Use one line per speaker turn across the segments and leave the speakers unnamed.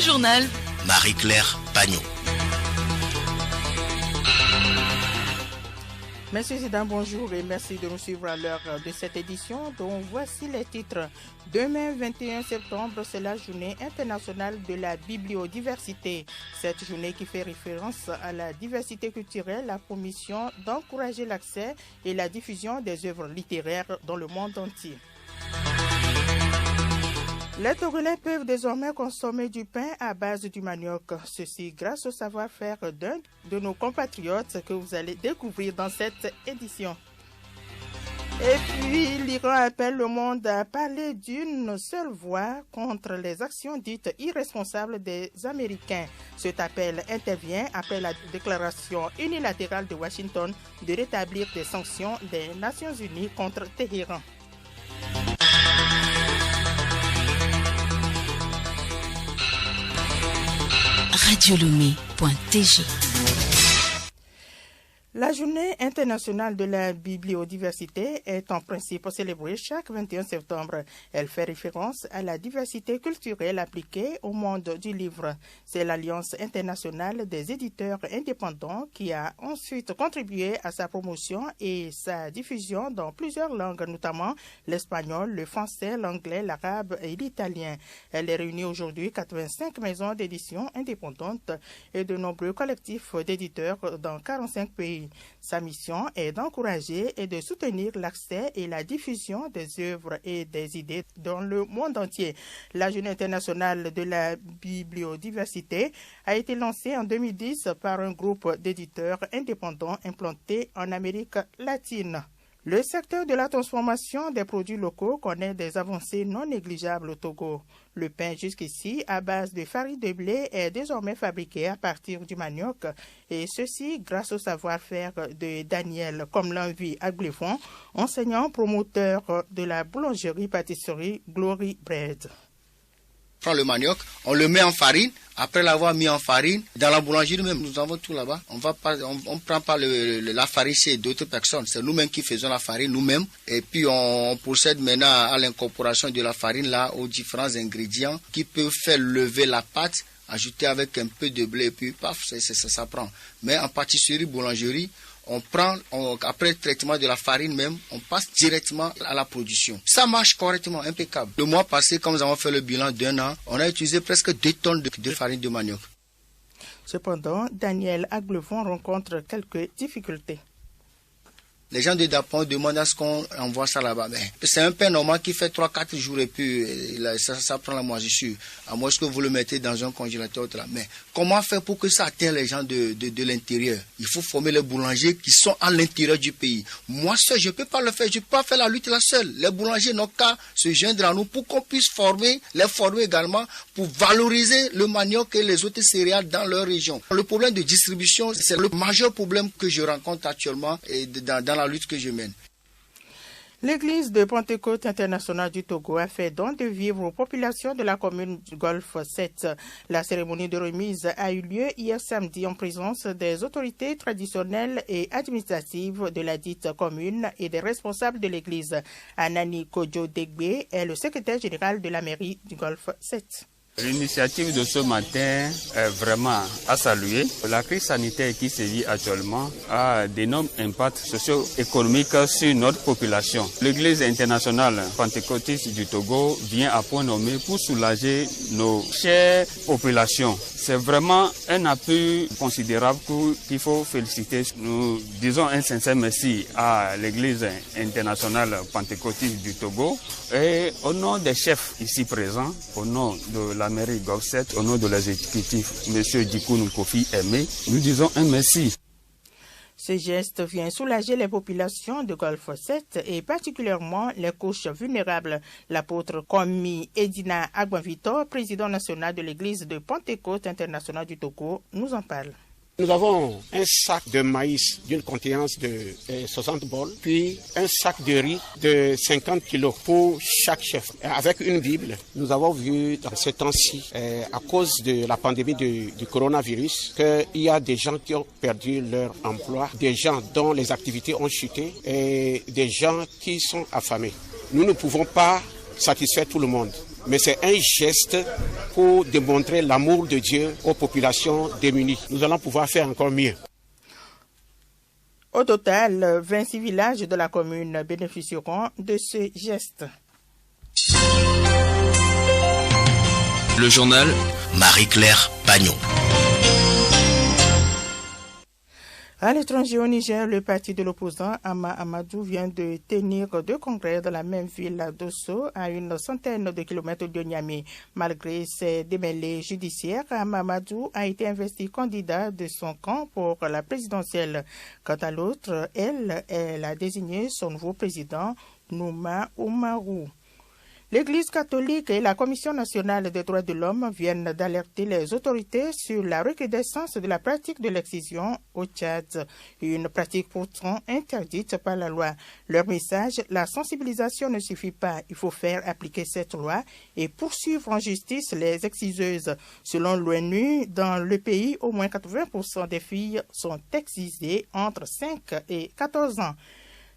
journal.
Marie-Claire Pagnot.
Merci Zidane, bonjour et merci de nous suivre à l'heure de cette édition dont voici les titres. Demain 21 septembre, c'est la journée internationale de la bibliodiversité. Cette journée qui fait référence à la diversité culturelle, la promotion d'encourager l'accès et la diffusion des œuvres littéraires dans le monde entier. Les Togolais peuvent désormais consommer du pain à base du manioc. Ceci grâce au savoir-faire d'un de nos compatriotes que vous allez découvrir dans cette édition. Et puis, l'Iran appelle le monde à parler d'une seule voix contre les actions dites irresponsables des Américains. Cet appel intervient après la déclaration unilatérale de Washington de rétablir des sanctions des Nations Unies contre Téhéran.
Radiolomé.tg.
La journée internationale de la bibliodiversité est en principe célébrée chaque 21 septembre. Elle fait référence à la diversité culturelle appliquée au monde du livre. C'est l'Alliance internationale des éditeurs indépendants qui a ensuite contribué à sa promotion et sa diffusion dans plusieurs langues, notamment l'espagnol, le français, l'anglais, l'arabe et l'italien. Elle est réunie aujourd'hui 85 maisons d'édition indépendantes et de nombreux collectifs d'éditeurs dans 45 pays. Sa mission est d'encourager et de soutenir l'accès et la diffusion des œuvres et des idées dans le monde entier. La Journée internationale de la bibliodiversité a été lancée en 2010 par un groupe d'éditeurs indépendants implantés en Amérique latine. Le secteur de la transformation des produits locaux connaît des avancées non négligeables au Togo. Le pain jusqu'ici à base de farine de blé est désormais fabriqué à partir du manioc et ceci grâce au savoir-faire de Daniel Komlanvi Agblefon, enseignant promoteur de la boulangerie-pâtisserie Glory Bread.
On prend le manioc, on le met en farine. Après l'avoir mis en farine, dans la boulangerie même, nous avons tout là-bas. On prend pas la farine chez d'autres personnes. C'est nous-mêmes qui faisons la farine, nous-mêmes. Et puis on procède maintenant à l'incorporation de la farine là aux différents ingrédients qui peuvent faire lever la pâte, ajouter avec un peu de blé et puis paf, ça prend. Mais en pâtisserie, boulangerie, après le traitement de la farine même, on passe directement à la production. Ça marche correctement, impeccable. Le mois passé, quand nous avons fait le bilan d'un an, on a utilisé presque 2 tonnes de farine de manioc.
Cependant, Daniel Agblevon rencontre quelques difficultés.
Les gens de Dapon demandent à ce qu'on envoie ça là-bas. Mais c'est un pain normal qui fait 3-4 jours et puis ça prend la moisissure. À moins que vous le mettez dans un congélateur. Là. Mais comment faire pour que ça atteigne les gens de l'intérieur? Il faut former les boulangers qui sont à l'intérieur du pays. Moi seul, je ne peux pas le faire. Je ne peux pas faire la lutte là seul. Les boulangers n'ont qu'à se joindre à nous pour qu'on puisse les former également pour valoriser le manioc et les autres céréales dans leur région. Le problème de distribution, c'est le majeur problème que je rencontre actuellement dans la lutte que je mène.
L'église de Pentecôte internationale du Togo a fait don de vivres aux populations de la commune du Golfe 7. La cérémonie de remise a eu lieu hier samedi en présence des autorités traditionnelles et administratives de la dite commune et des responsables de l'église. Anani Kodjo Degbe est le secrétaire général de la mairie du Golfe 7.
L'initiative de ce matin est vraiment à saluer. La crise sanitaire qui sévit actuellement a d'énormes impacts socio-économiques sur notre population. L'Église internationale pentecôtiste du Togo vient à point nommé pour soulager nos chères populations. C'est vraiment un appui considérable qu'il faut féliciter. Nous disons un sincère merci à l'Église internationale pentecôtiste du Togo et au nom des chefs ici présents, au nom de la mairie Golfe 7, au nom de l'exécutif, M. Dikoun Kofi Aimé, nous disons un merci.
Ce geste vient soulager les populations de Golfe 7 et particulièrement les couches vulnérables. L'apôtre Kwame Edina Agbanvito, président national de l'église de Pentecôte internationale du Togo, nous en parle.
Nous avons un sac de maïs d'une contenance de 60 bols, puis un sac de riz de 50 kilos pour chaque chef. Avec une Bible, nous avons vu dans ces temps-ci, à cause de la pandémie du coronavirus, qu'il y a des gens qui ont perdu leur emploi, des gens dont les activités ont chuté et des gens qui sont affamés. Nous ne pouvons pas satisfaire tout le monde. mais c'est un geste pour démontrer l'amour de Dieu aux populations démunies. Nous allons pouvoir faire encore mieux.
Au total, 26 villages de la commune bénéficieront de ce geste.
Le journal Marie-Claire Pagnon.
À l'étranger au Niger, le parti de l'opposant Ama Amadou vient de tenir 2 congrès dans la même ville d'Osso, à une centaine de kilomètres de Niamey. Malgré ses démêlés judiciaires, Ama Amadou a été investi candidat de son camp pour la présidentielle. Quant à l'autre, elle a désigné son nouveau président, Nouma Oumarou. L'Église catholique et la Commission nationale des droits de l'homme viennent d'alerter les autorités sur la recrudescence de la pratique de l'excision au Tchad, une pratique pourtant interdite par la loi. Leur message, la sensibilisation ne suffit pas, il faut faire appliquer cette loi et poursuivre en justice les exciseuses. Selon l'ONU, dans le pays, au moins 80% des filles sont excisées entre 5 et 14 ans.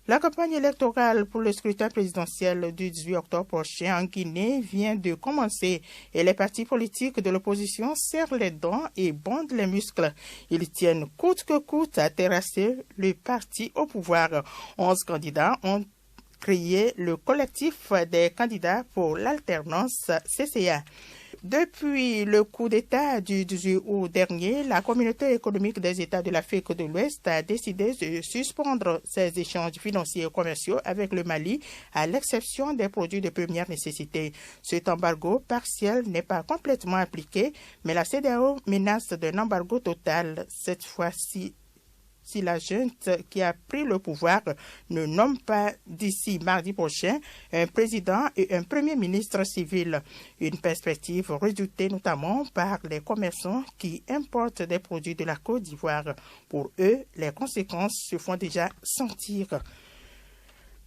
La campagne électorale pour le scrutin présidentiel du 18 octobre prochain en Guinée vient de commencer et les partis politiques de l'opposition serrent les dents et bandent les muscles. Ils tiennent coûte que coûte à terrasser le parti au pouvoir. 11 candidats ont créé le collectif des candidats pour l'alternance CCA. Depuis le coup d'État du 18 août dernier, la communauté économique des États de l'Afrique de l'Ouest a décidé de suspendre ses échanges financiers et commerciaux avec le Mali, à l'exception des produits de première nécessité. Cet embargo partiel n'est pas complètement appliqué, mais la CEDEAO menace d'un embargo total, cette fois-ci. Si la junte qui a pris le pouvoir ne nomme pas d'ici mardi prochain un président et un premier ministre civil. Une perspective redoutée notamment par les commerçants qui importent des produits de la Côte d'Ivoire. Pour eux, les conséquences se font déjà sentir.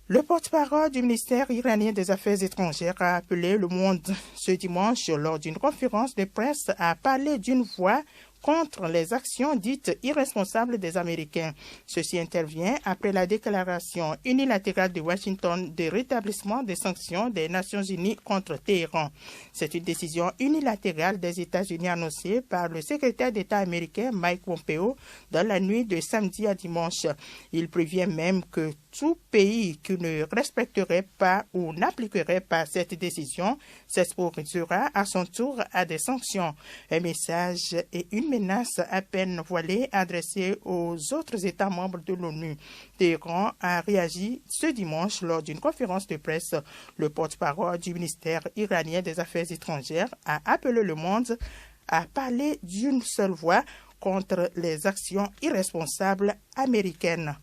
Le porte-parole du ministère iranien des Affaires étrangères a appelé le monde ce dimanche lors d'une conférence de presse à parler d'une voix contre les actions dites irresponsables des Américains. Ceci intervient après la déclaration unilatérale de Washington de rétablissement des sanctions des Nations Unies contre Téhéran. C'est une décision unilatérale des États-Unis annoncée par le secrétaire d'État américain Mike Pompeo dans la nuit de samedi à dimanche. Il prévient même que tout pays qui ne respecterait pas ou n'appliquerait pas cette décision s'exposera à son tour à des sanctions. Un message et une menace à peine voilée adressée aux autres États membres de l'ONU. Téhéran a réagi ce dimanche lors d'une conférence de presse. Le porte-parole du ministère iranien des Affaires étrangères a appelé le monde à parler d'une seule voix contre les actions irresponsables américaines.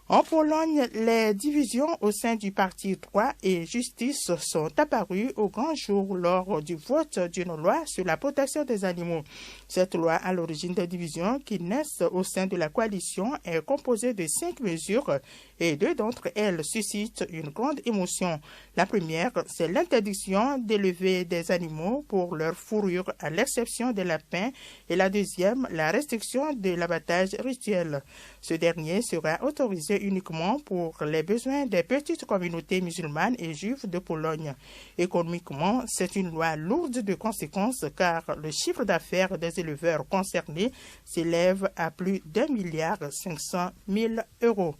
En Pologne, les divisions au sein du parti droit et justice sont apparues au grand jour lors du vote d'une loi sur la protection des animaux. Cette loi, à l'origine des divisions qui naissent au sein de la coalition, est composée de 5 mesures et 2 d'entre elles suscitent une grande émotion. La première, c'est l'interdiction d'élever des animaux pour leur fourrure à l'exception des lapins, et la deuxième, la restriction de l'abattage rituel. Ce dernier sera autorisé uniquement pour les besoins des petites communautés musulmanes et juives de Pologne. Économiquement, c'est une loi lourde de conséquences car le chiffre d'affaires des éleveurs concernés s'élève à plus d'1,5 milliard d'euros.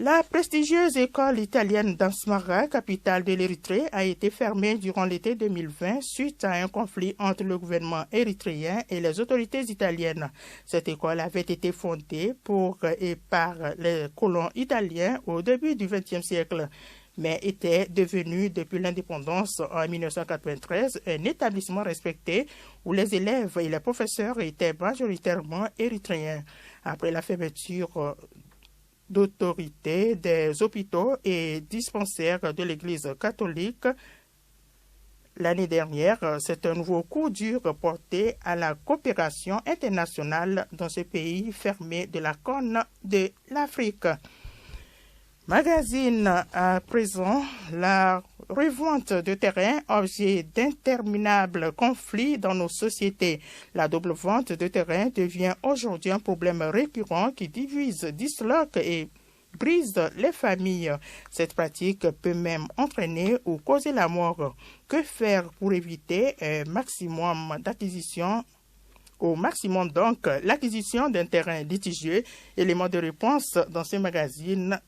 La prestigieuse école italienne d'Asmara, capitale de l'Érythrée, a été fermée durant l'été 2020 suite à un conflit entre le gouvernement érythréen et les autorités italiennes. Cette école avait été fondée pour et par les colons italiens au début du XXe siècle, mais était devenue depuis l'indépendance en 1993 un établissement respecté où les élèves et les professeurs étaient majoritairement érythréens. Après la fermeture d'autorité des hôpitaux et dispensaires de l'Église catholique l'année dernière, c'est un nouveau coup dur porté à la coopération internationale dans ce pays fermé de la Corne de l'Afrique. Magazine à présent, la revente de terrain, objet d'interminables conflits dans nos sociétés. La double vente de terrain devient aujourd'hui un problème récurrent qui divise, disloque et brise les familles. Cette pratique peut même entraîner ou causer la mort. Que faire pour éviter au maximum donc l'acquisition d'un terrain litigieux? Élément de réponse dans ce magazine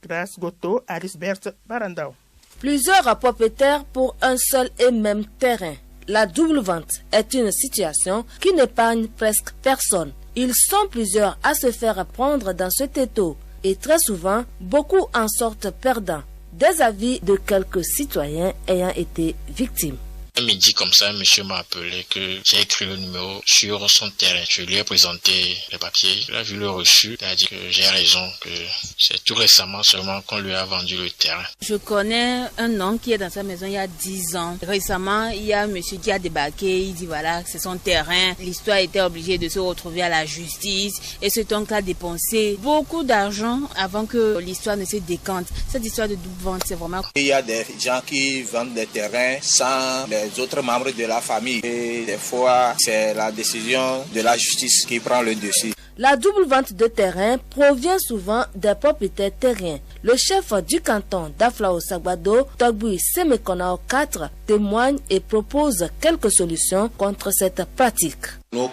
grâce Goto à Lisbert Barandao.
Plusieurs propriétaires pour un seul et même terrain. La double vente est une situation qui n'épargne presque personne. Ils sont plusieurs à se faire prendre dans ce étau et très souvent, beaucoup en sortent perdants. Des avis de quelques citoyens ayant été victimes.
Un midi comme ça, monsieur m'a appelé que j'ai écrit le numéro sur son terrain. Je lui ai présenté les papiers. Il a vu le reçu. Il a dit que j'ai raison, que c'est tout récemment seulement qu'on lui a vendu le terrain.
Je connais un homme qui est dans sa maison il y a 10 ans. Récemment, il y a un monsieur qui a débarqué. Il dit voilà, c'est son terrain. L'histoire était obligée de se retrouver à la justice. Et cet oncle a dépensé beaucoup d'argent avant que l'histoire ne se décante. Cette histoire de double vente, c'est vraiment...
Il y a des gens qui vendent des terrains sans les autres membres de la famille. Et des fois, c'est la décision de la justice qui prend le dessus.
La double vente de terrain provient souvent des propriétaires terriens. Le chef du canton d'Aflao-Sagbado, Togbu Semekonao 4, témoigne et propose quelques solutions contre cette pratique.
Les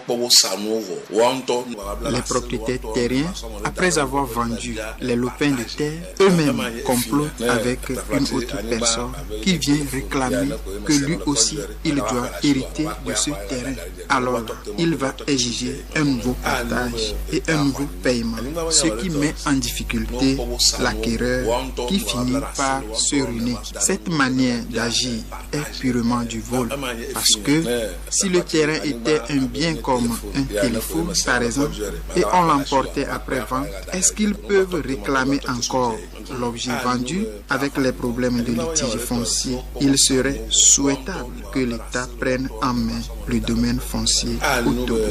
propriétaires terriens, après avoir vendu les lopins de terre, eux-mêmes complotent avec une autre personne qui vient réclamer que lui aussi, il doit hériter de ce terrain. Alors, il va exiger un nouveau partage et un nouveau paiement, ce qui met en difficulté l'acquéreur qui finit par se ruiner. Cette manière d'agir est purement du vol, parce que si le terrain était un bien comme un téléphone par exemple et on l'emportait après vente, est-ce qu'ils peuvent réclamer encore l'objet vendu? Avec les problèmes de litige foncier, il serait souhaitable que l'État prenne en main le domaine foncier au Togo.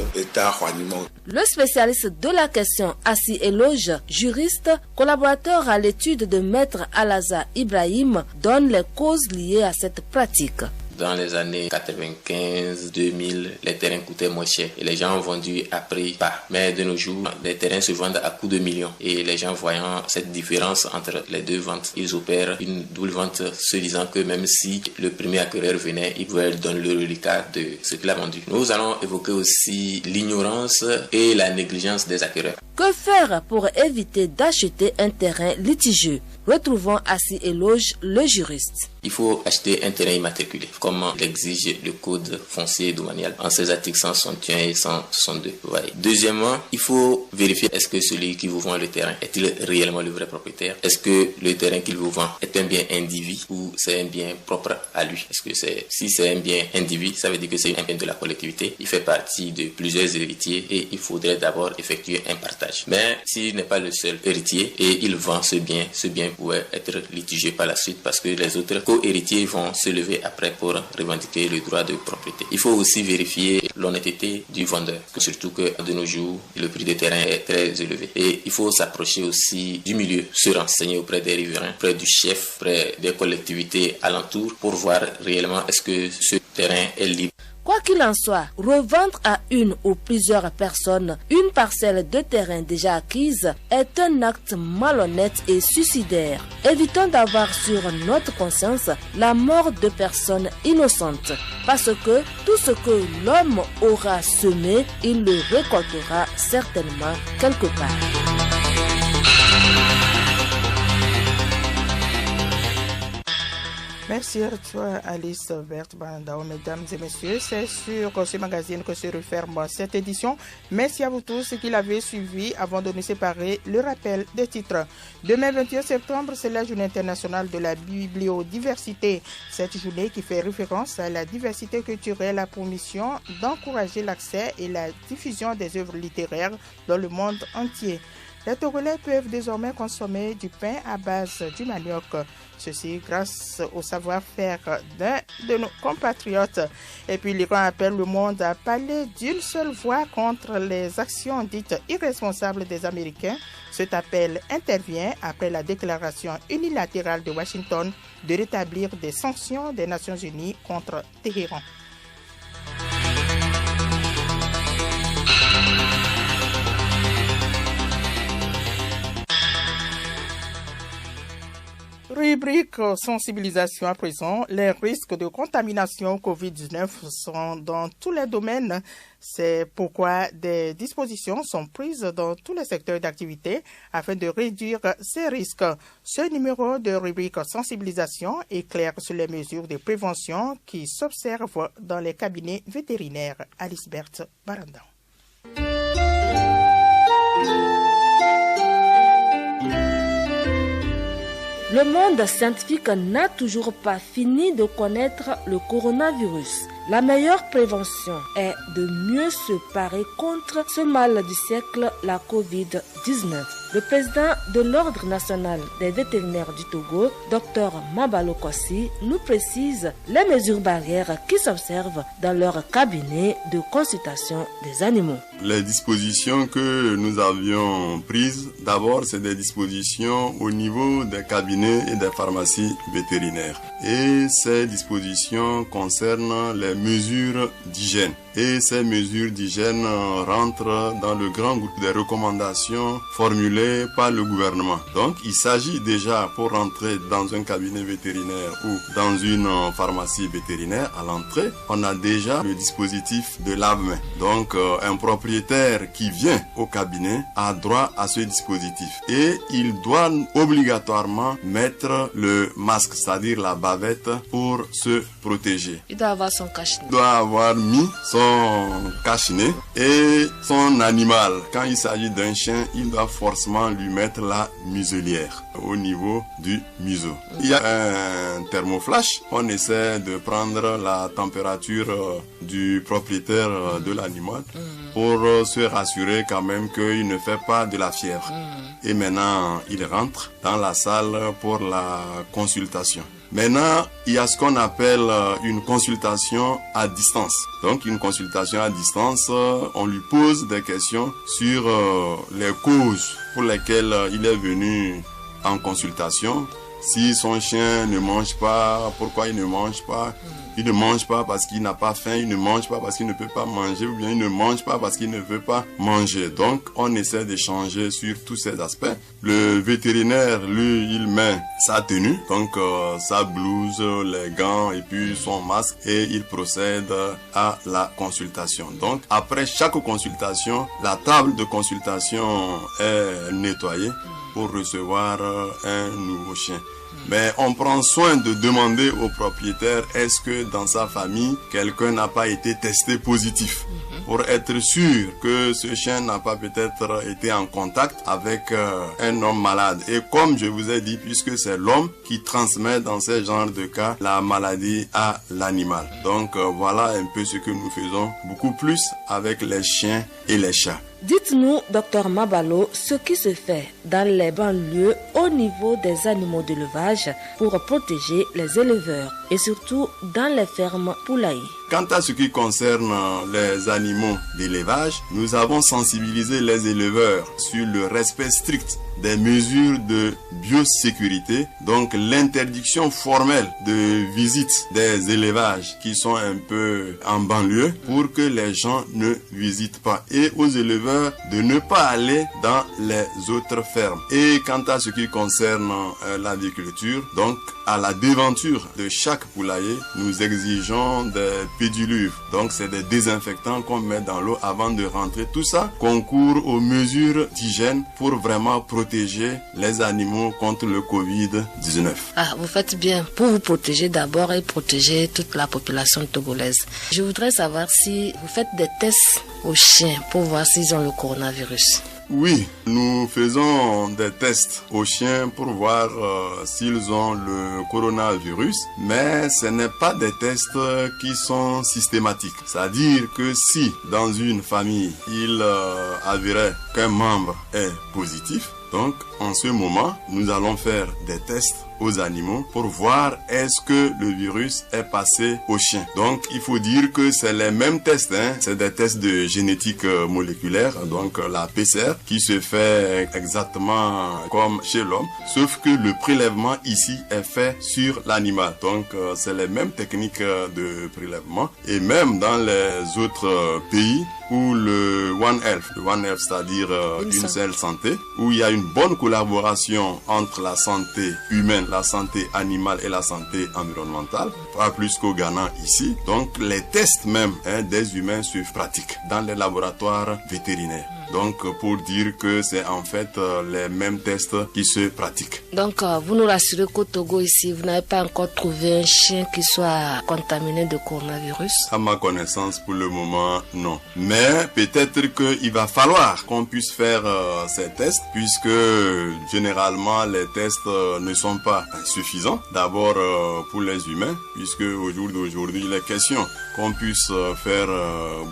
Le spécialiste de la question Assi Eloge, juriste, collaborateur à l'étude de Maître Alaza Ibrahim, donne les causes liées à cette pratique.
Dans les années 95-2000, les terrains coûtaient moins cher et les gens ont vendu à prix bas. Mais de nos jours, les terrains se vendent à coups de millions. Et les gens voyant cette différence entre les deux ventes, ils opèrent une double vente se disant que même si le premier acquéreur venait, il pouvait donner le reliquat de ce qu'il a vendu. Nous allons évoquer aussi l'ignorance et la négligence des acquéreurs.
Que faire pour éviter d'acheter un terrain litigieux? Retrouvons Assi Eloge, le juriste.
Il faut acheter un terrain immatriculé, comme l'exige le code foncier domanial en ses articles 161 et 162. Voilà. Deuxièmement, il faut vérifier est-ce que celui qui vous vend le terrain est-il réellement le vrai propriétaire? Est-ce que le terrain qu'il vous vend est un bien individu ou c'est un bien propre à lui? Est-ce que si c'est un bien individu, ça veut dire que c'est un bien de la collectivité. Il fait partie de plusieurs héritiers et il faudrait d'abord effectuer un partage. Mais s'il n'est pas le seul héritier et il vend ce bien pourrait être litigieux par la suite parce que les autres co-héritiers vont se lever après pour revendiquer le droit de propriété. Il faut aussi vérifier l'honnêteté du vendeur, surtout que de nos jours, le prix des terrains est très élevé. Et il faut s'approcher aussi du milieu, se renseigner auprès des riverains, auprès du chef, auprès des collectivités alentours pour voir réellement est-ce que ce terrain est libre.
Quoi qu'il en soit, revendre à une ou plusieurs personnes une parcelle de terrain déjà acquise est un acte malhonnête et suicidaire. Évitons d'avoir sur notre conscience la mort de personnes innocentes. Parce que tout ce que l'homme aura semé, il le récoltera certainement quelque part.
Merci à toi, Alice Berthe Bandao. Mesdames et messieurs, c'est sur ce magazine que se referme cette édition. Merci à vous tous qui l'avez suivi. Avant de nous séparer, le rappel des titres. Demain, 21 septembre, c'est la journée internationale de la bibliodiversité. Cette journée qui fait référence à la diversité culturelle a pour mission d'encourager l'accès et la diffusion des œuvres littéraires dans le monde entier. Les Togolais peuvent désormais consommer du pain à base du manioc. Ceci grâce au savoir-faire d'un de nos compatriotes. Et puis l'Iran appelle le monde à parler d'une seule voix contre les actions dites irresponsables des Américains. Cet appel intervient après la déclaration unilatérale de Washington de rétablir des sanctions des Nations Unies contre Téhéran. Rubrique sensibilisation à présent. Les risques de contamination au Covid-19 sont dans tous les domaines. C'est pourquoi des dispositions sont prises dans tous les secteurs d'activité afin de réduire ces risques. Ce numéro de rubrique sensibilisation éclaire sur les mesures de prévention qui s'observent dans les cabinets vétérinaires. Alice Berthe Baranda.
Le monde scientifique n'a toujours pas fini de connaître le coronavirus. La meilleure prévention est de mieux se parer contre ce mal du siècle, la Covid-19. Le président de l'Ordre national des vétérinaires du Togo, Dr Mabalo Kossi, nous précise les mesures barrières qui s'observent dans leur cabinet de consultation des animaux.
Les dispositions que nous avions prises, d'abord, c'est des dispositions au niveau des cabinets et des pharmacies vétérinaires. Et ces dispositions concernent les mesures d'hygiène. Et ces mesures d'hygiène rentrent dans le grand groupe des recommandations formulées par le gouvernement. Donc, il s'agit déjà, pour rentrer dans un cabinet vétérinaire ou dans une pharmacie vétérinaire, à l'entrée, on a déjà le dispositif de lave-main. Donc, un propriétaire qui vient au cabinet a droit à ce dispositif. Et il doit obligatoirement mettre le masque, c'est-à-dire la bavette, pour se protéger.
Il doit avoir son cache-nez.
Il doit avoir mis son cache-nez et son animal. Quand il s'agit d'un chien, il doit forcément lui mettre la muselière au niveau du museau. Il y a un thermoflash. On essaie de prendre la température du propriétaire de l'animal pour se rassurer quand même qu'il ne fait pas de la fièvre. Et maintenant, il rentre dans la salle pour la consultation. Maintenant, il y a ce qu'on appelle une consultation à distance. Donc, une consultation à distance, on lui pose des questions sur les causes pour lesquelles il est venu en consultation. Si son chien ne mange pas, pourquoi il ne mange pas? Il ne mange pas parce qu'il n'a pas faim, il ne mange pas parce qu'il ne peut pas manger, ou bien il ne mange pas parce qu'il ne veut pas manger. Donc, on essaie d'échanger sur tous ces aspects. Le vétérinaire, lui, il met sa tenue, donc sa blouse, les gants et puis son masque, et il procède à la consultation. Donc, après chaque consultation, la table de consultation est nettoyée pour recevoir un nouveau chien. Mais on prend soin de demander au propriétaire est-ce que dans sa famille, quelqu'un n'a pas été testé positif pour être sûr que ce chien n'a pas peut-être été en contact avec un homme malade. Et comme je vous ai dit, puisque c'est l'homme qui transmet dans ce genre de cas la maladie à l'animal. Donc voilà un peu ce que nous faisons beaucoup plus avec les chiens et les chats.
Dites-nous, Dr Mabalo, ce qui se fait dans les banlieues au niveau des animaux d'élevage pour protéger les éleveurs et surtout dans les fermes poulailles.
Quant à ce qui concerne les animaux d'élevage, nous avons sensibilisé les éleveurs sur le respect strict des mesures de biosécurité, donc l'interdiction formelle de visite des élevages qui sont un peu en banlieue pour que les gens ne visitent pas, et aux éleveurs de ne pas aller dans les autres fermes. Et quant à ce qui concerne l'aviculture, donc à la devanture de chaque poulailler, nous exigeons des pédiluves. Donc c'est des désinfectants qu'on met dans l'eau avant de rentrer. Tout ça concourt aux mesures d'hygiène pour vraiment protéger les animaux contre le Covid-19.
Ah, vous faites bien pour vous protéger d'abord et protéger toute la population togolaise. Je voudrais savoir si vous faites des tests aux chiens pour voir s'ils ont le coronavirus.
Oui, nous faisons des tests aux chiens pour voir s'ils ont le coronavirus, mais ce n'est pas des tests qui sont systématiques. C'est-à-dire que si dans une famille, il avérait qu'un membre est positif, donc en ce moment, nous allons faire des tests aux animaux pour voir est-ce que le virus est passé aux chiens. Donc il faut dire que c'est les mêmes tests, c'est des tests de génétique moléculaire, donc la PCR, qui se fait exactement comme chez l'homme, sauf que le prélèvement ici est fait sur l'animal. Donc c'est les mêmes techniques de prélèvement, et même dans les autres pays, ou le One Health. Le One Health, c'est-à-dire une seule santé, où il y a une bonne collaboration entre la santé humaine, la santé animale et la santé environnementale, pas plus qu'au Ghana ici. Donc les tests même des humains se pratiquent dans les laboratoires vétérinaires. Donc pour dire que c'est en fait les mêmes tests qui se pratiquent.
Donc vous nous rassurez qu'au Togo ici, vous n'avez pas encore trouvé un chien qui soit contaminé de coronavirus?
À ma connaissance, pour le moment, non. Mais peut-être qu'il va falloir qu'on puisse faire ces tests, puisque généralement les tests ne sont pas suffisants. D'abord pour les humains, puisque au jour d'aujourd'hui, il est question qu'on puisse faire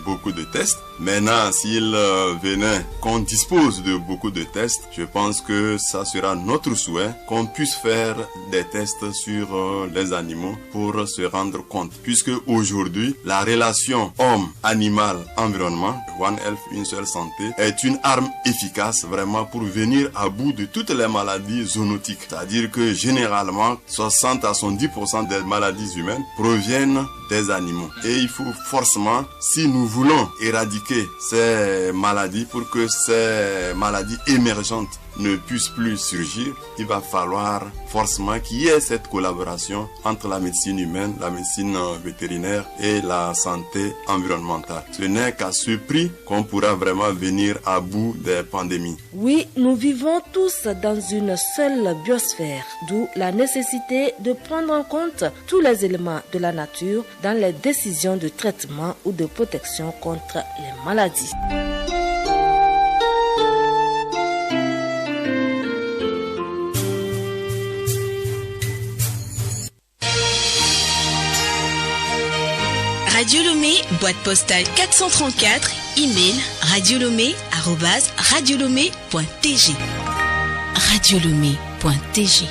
beaucoup de tests. Maintenant, s'il venait qu'on dispose de beaucoup de tests, je pense que ça sera notre souhait qu'on puisse faire des tests sur les animaux pour se rendre compte. Puisque aujourd'hui, la relation homme-animal-environnement, One Health, une seule santé, est une arme efficace vraiment pour venir à bout de toutes les maladies zoonotiques. C'est-à-dire que généralement, 60 à 70% des maladies humaines proviennent des animaux. Et il faut forcément, si nous voulons éradiquer ces maladies pour que ces maladies émergentes ne puissent plus surgir, il va falloir forcément qu'il y ait cette collaboration entre la médecine humaine, la médecine vétérinaire et la santé environnementale. Ce n'est qu'à ce prix qu'on pourra vraiment venir à bout des pandémies.
Oui, nous vivons tous dans une seule biosphère, d'où la nécessité de prendre en compte tous les éléments de la nature dans les décisions de traitement ou de protection contre les maladies.
Radio Lomé, boîte postale 434, email radiolomé@radiolomé.tg. radiolomé.tg